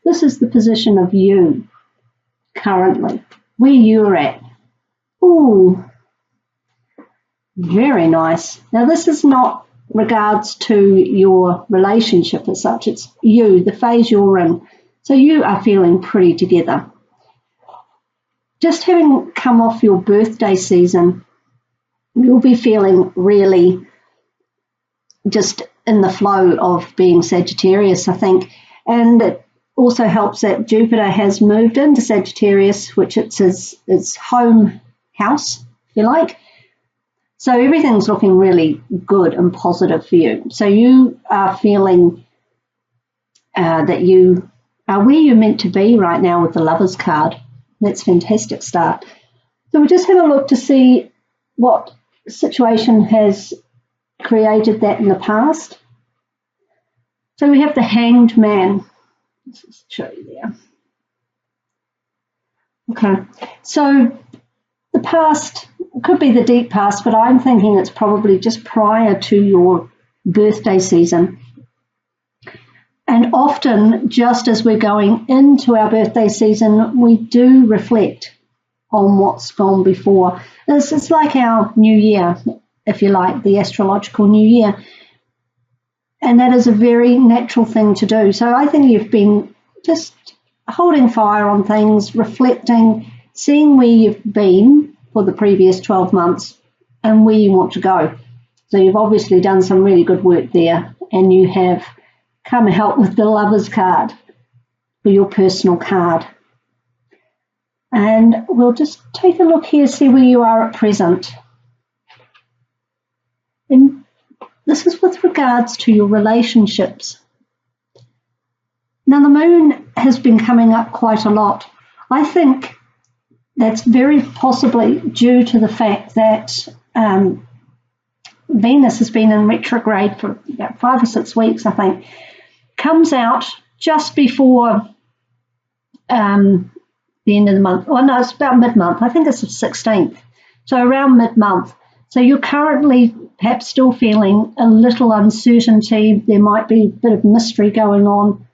this is the position of you currently, where you're at. Ooh, very nice. Now, this is not regards to your relationship as such. It's you, the phase you're in. So you are feeling pretty together. Just having come off your birthday season, you'll be feeling really just in the flow of being Sagittarius, I think. And it also helps that Jupiter has moved into Sagittarius, which it's his home house, if you like. So everything's looking really good and positive for you. So you are feeling that you are where you're meant to be right now with the Lovers card. That's a fantastic start. So we'll just have a look to see what situation has created that in the past. So we have the Hanged Man. Let's just show you there. Okay, so the past could be the deep past, but I'm thinking it's probably just prior to your birthday season. And often, just as we're going into our birthday season, we do reflect on what's gone before. It's like our new year, if you like, the astrological new year. And that is a very natural thing to do. So I think you've been just holding fire on things, reflecting, seeing where you've been for the previous 12 months and where you want to go. So you've obviously done some really good work there, and you have come out with the Lovers card for your personal card. And we'll just take a look here, see where you are at present. And this is with regards to your relationships. Now, the moon has been coming up quite a lot. I think that's very possibly due to the fact that Venus has been in retrograde for about 5 or 6 weeks, I think. Comes out just before the end of the month. Oh, no, it's about mid-month. I think it's the 16th. So around mid-month. So you're currently perhaps still feeling a little uncertainty. There might be a bit of mystery going on.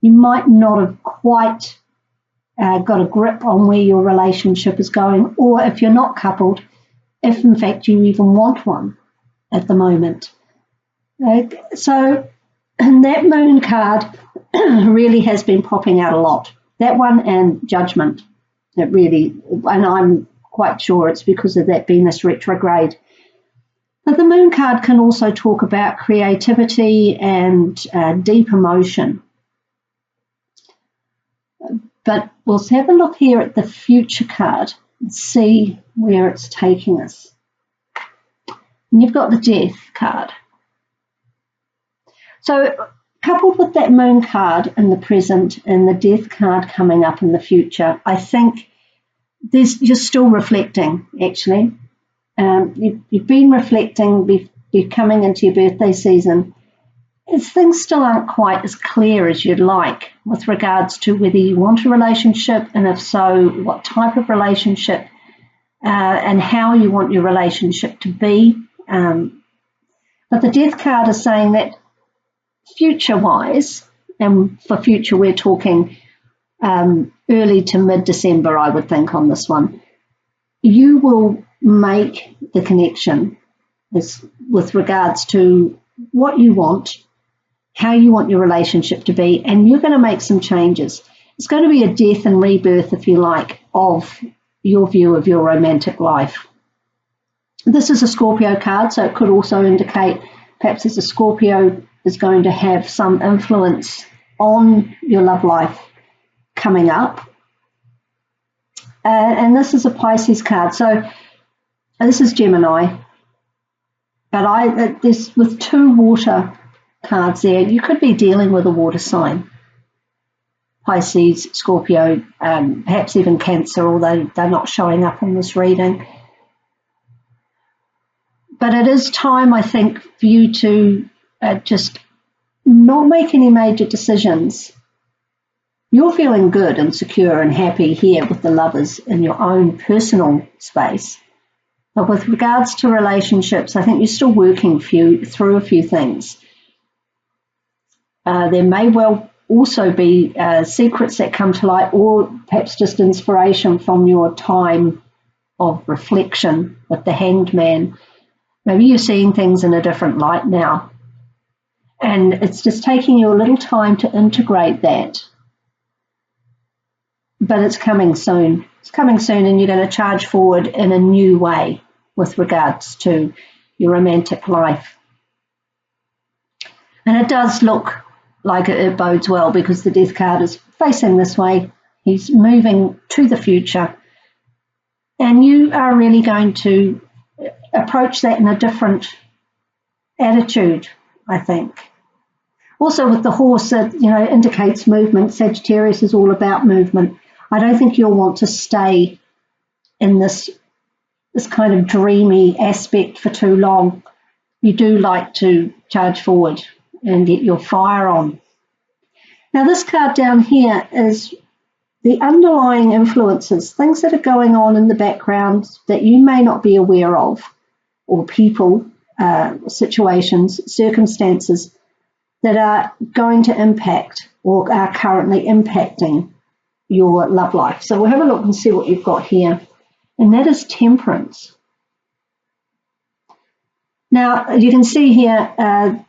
You might not have quite got a grip on where your relationship is going, or if you're not coupled, if in fact you even want one at the moment. So and that moon card really has been popping out a lot. That one and Judgment. It really, and I'm quite sure it's because of that Venus retrograde. But the moon card can also talk about creativity and deep emotion. But we'll have a look here at the future card and see where it's taking us. And you've got the Death card. So coupled with that moon card in the present and the Death card coming up in the future, I think you're still reflecting, actually. You've been reflecting, coming into your birthday season. Things still aren't quite as clear as you'd like with regards to whether you want a relationship, and if so, what type of relationship, and how you want your relationship to be. But the Death card is saying that future-wise, and for future we're talking early to mid-December, I would think, on this one, you will make the connection with regards to what you want, how you want your relationship to be, and you're going to make some changes. It's going to be a death and rebirth, if you like, of your view of your romantic life. This is a Scorpio card, so it could also indicate perhaps as a Scorpio is going to have some influence on your love life coming up. And this is a Pisces card, so this is Gemini. But this with 2 water cards there, you could be dealing with a water sign. Pisces, Scorpio, perhaps even Cancer, although they're not showing up in this reading. But it is time, I think, for you to just not make any major decisions. You're feeling good and secure and happy here with the Lovers in your own personal space. But with regards to relationships, I think you're still working through a few things. There may well also be secrets that come to light, or perhaps just inspiration from your time of reflection with the Hanged Man. Maybe you're seeing things in a different light now. And it's just taking you a little time to integrate that. But it's coming soon. It's coming soon, and you're going to charge forward in a new way with regards to your romantic life. And it does look like it bodes well, because the Death card is facing this way. He's moving to the future. And you are really going to approach that in a different attitude, I think. Also with the horse, it indicates movement. Sagittarius is all about movement. I don't think you'll want to stay in this kind of dreamy aspect for too long. You do like to charge forward and get your fire on. Now this card down here is the underlying influences, things that are going on in the background that you may not be aware of, or people, situations, circumstances that are going to impact or are currently impacting your love life. So we'll have a look and see what you've got here. And that is Temperance. Now, you can see here,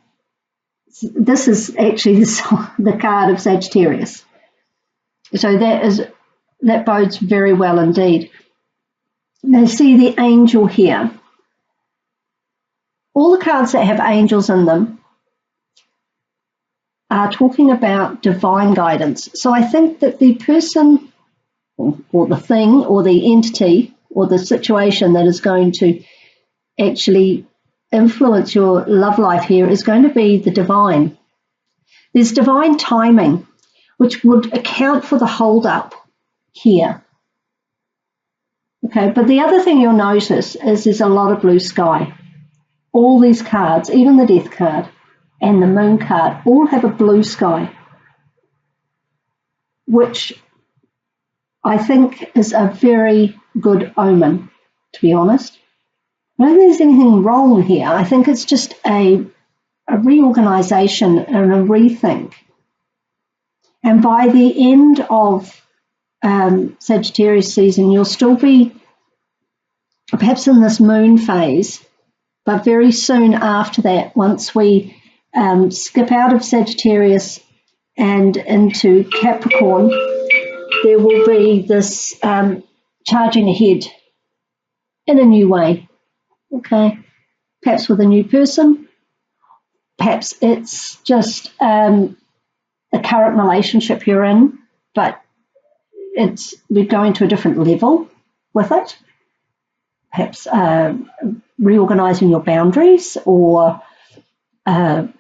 this is actually the card of Sagittarius. So that bodes very well indeed. Now, see the angel here. All the cards that have angels in them are talking about divine guidance. So I think that the person or the thing or the entity or the situation that is going to actually influence your love life here is going to be the divine. There's divine timing, which would account for the hold-up here. Okay, but the other thing you'll notice is there's a lot of blue sky. All these cards, even the Death card and the Moon card, all have a blue sky, which I think is a very good omen, to be honest. I don't think there's anything wrong here. I think it's just a reorganization and a rethink. And by the end of Sagittarius season, you'll still be perhaps in this moon phase, but very soon after that, once we skip out of Sagittarius and into Capricorn, there will be this charging ahead in a new way, okay? Perhaps with a new person, perhaps it's just a current relationship you're in, but we're going to a different level with it. Perhaps reorganizing your boundaries, or perhaps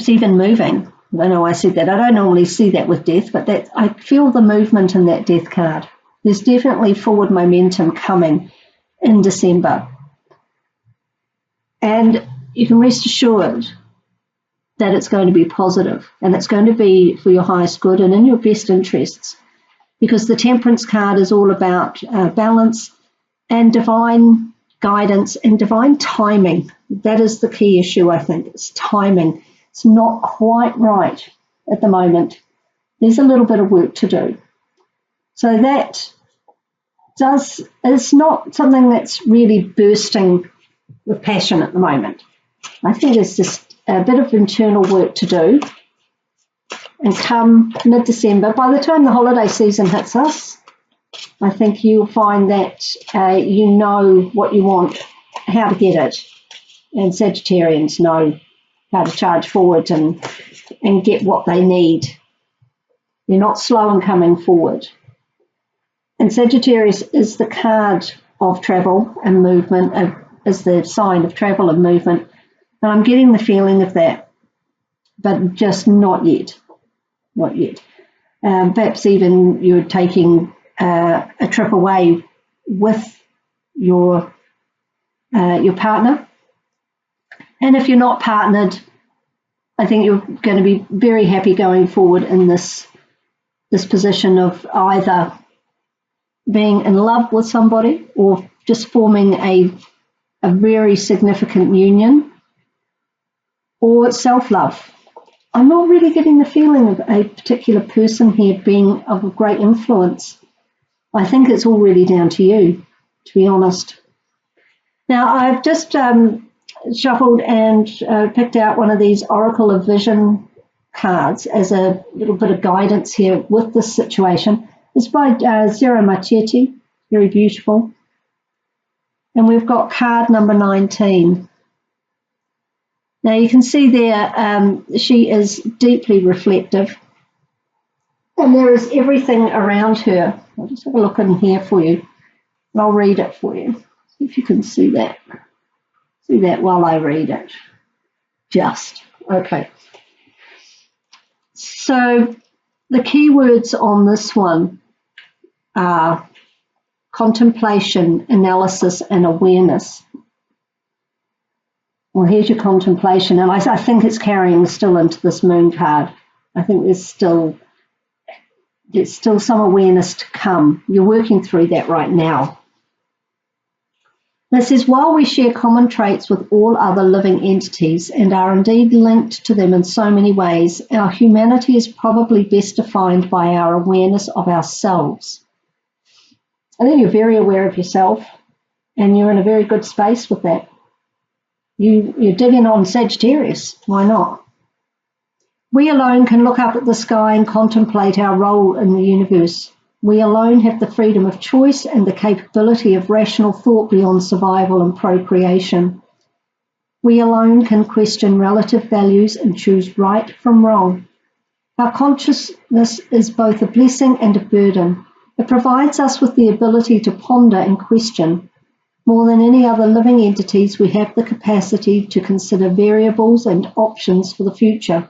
even moving. I know I said that. I don't normally see that with Death, but I feel the movement in that Death card. There's definitely forward momentum coming in December. And you can rest assured that it's going to be positive, and it's going to be for your highest good and in your best interests, because the Temperance card is all about balance and divine guidance and divine timing. That is the key issue, I think. It's timing. It's not quite right at the moment. There's a little bit of work to do. So that is not something that's really bursting with passion at the moment. I think there's just a bit of internal work to do. And come mid-December, by the time the holiday season hits us, I think you'll find that you know what you want, how to get it. And Sagittarians know how to charge forward and get what they need. They're not slow in coming forward. And Sagittarius is the card of travel and movement, is the sign of travel and movement. And I'm getting the feeling of that, but just not yet. Not yet. Perhaps even you're taking a trip away with your partner. And if you're not partnered, I think you're going to be very happy going forward in this position of either being in love with somebody or just forming a very significant union, or self-love. I'm not really getting the feeling of a particular person here being of a great influence. I think it's all really down to you, to be honest. Now, I've just shuffled and picked out one of these Oracle of Vision cards as a little bit of guidance here with this situation. It's by Zero Machetti, very beautiful. And we've got card number 19. Now you can see there she is deeply reflective, and there is everything around her. I'll just have a look in here for you, and I'll read it for you. See if you can see that. See that while I read it. Just. Okay. So the key words on this one are contemplation, analysis, and awareness. Well, here's your contemplation, and I think it's carrying still into this moon card. I think there's still some awareness to come. You're working through that right now. This says, while we share common traits with all other living entities and are indeed linked to them in so many ways, our humanity is probably best defined by our awareness of ourselves. I think you're very aware of yourself, and you're in a very good space with that. You're digging on Sagittarius. Why not? We alone can look up at the sky and contemplate our role in the universe. We alone have the freedom of choice and the capability of rational thought beyond survival and procreation. We alone can question relative values and choose right from wrong. Our consciousness is both a blessing and a burden. It provides us with the ability to ponder and question. More than any other living entities, we have the capacity to consider variables and options for the future,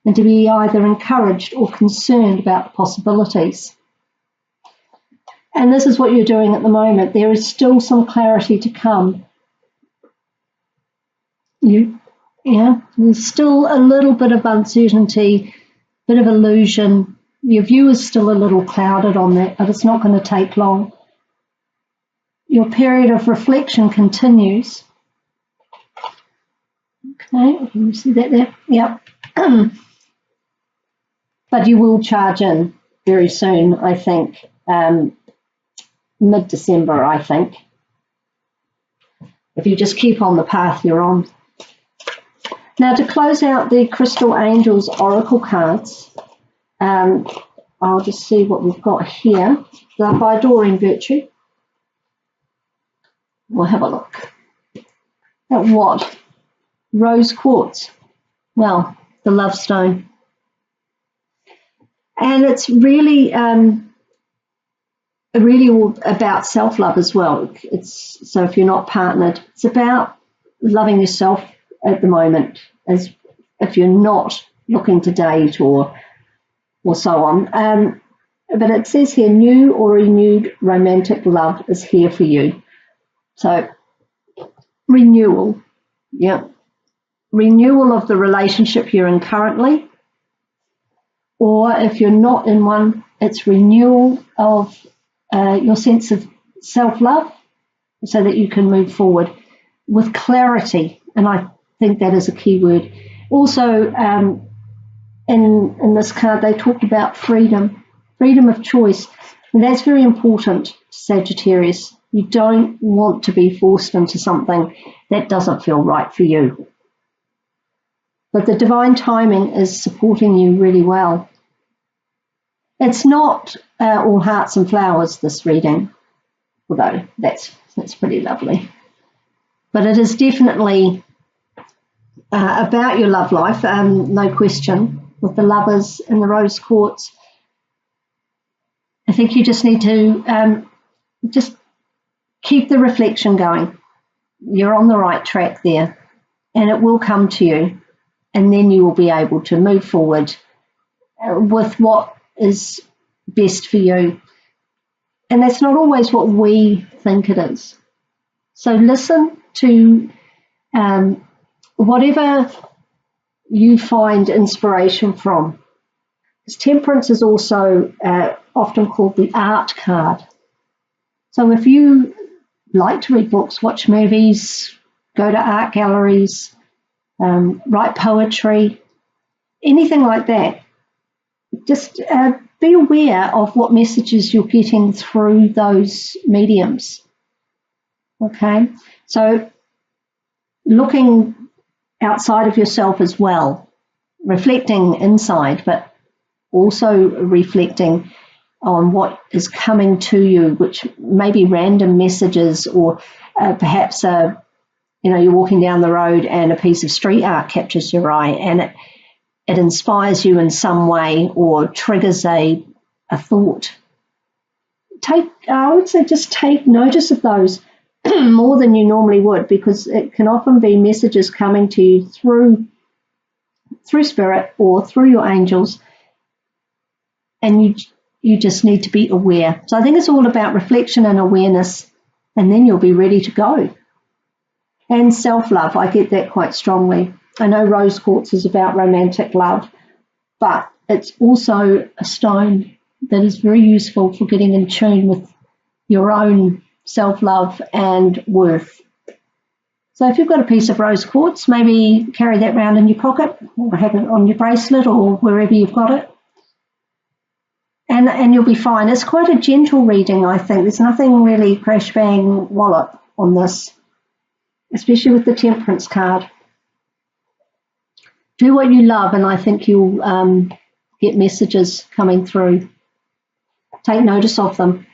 and to be either encouraged or concerned about the possibilities. And this is what you're doing at the moment. There is still some clarity to come. There's still a little bit of uncertainty, bit of illusion. Your view is still a little clouded on that, but it's not going to take long. Your period of reflection continues. Okay, can you see that there? Yep. But you will charge in very soon, I think. Mid-December, I think. If you just keep on the path you're on. Now, to close out the Crystal Angels Oracle cards, I'll just see what we've got here. They're by Doreen Virtue. We'll have a look at what? Rose quartz. Well, the love stone. And it's really all about self-love as well. So if you're not partnered, it's about loving yourself at the moment, as if you're not looking to date or so on. But it says here, new or renewed romantic love is here for you. So renewal, yeah. Renewal of the relationship you're in currently, or if you're not in one, it's renewal of your sense of self-love so that you can move forward with clarity. And I think that is a key word. Also, in this card, they talked about freedom of choice. And that's very important, Sagittarius. You don't want to be forced into something that doesn't feel right for you. But the divine timing is supporting you really well. It's not all hearts and flowers, this reading, although that's pretty lovely. But it is definitely about your love life, no question, with the lovers and the rose quartz. I think you just need to just keep the reflection going. You're on the right track there, and it will come to you, and then you will be able to move forward with what is best for you. And that's not always what we think it is. So listen to whatever you find inspiration from. Because Temperance is also often called the art card. So if you like to read books, watch movies, go to art galleries, write poetry, anything like that. Just be aware of what messages you're getting through those mediums. Okay, so looking outside of yourself as well, reflecting inside, but also reflecting on what is coming to you, which may be random messages, or perhaps you're walking down the road and a piece of street art captures your eye and it inspires you in some way or triggers a thought. I would say just take notice of those more than you normally would, because it can often be messages coming to you through spirit or through your angels, and you just need to be aware. So I think it's all about reflection and awareness, and then you'll be ready to go. And self-love, I get that quite strongly. I know rose quartz is about romantic love, but it's also a stone that is very useful for getting in tune with your own self-love and worth. So if you've got a piece of rose quartz, maybe carry that around in your pocket or have it on your bracelet or wherever you've got it. And you'll be fine. It's quite a gentle reading, I think. There's nothing really crash, bang, wallop on this, especially with the Temperance card. Do what you love, and I think you'll get messages coming through. Take notice of them.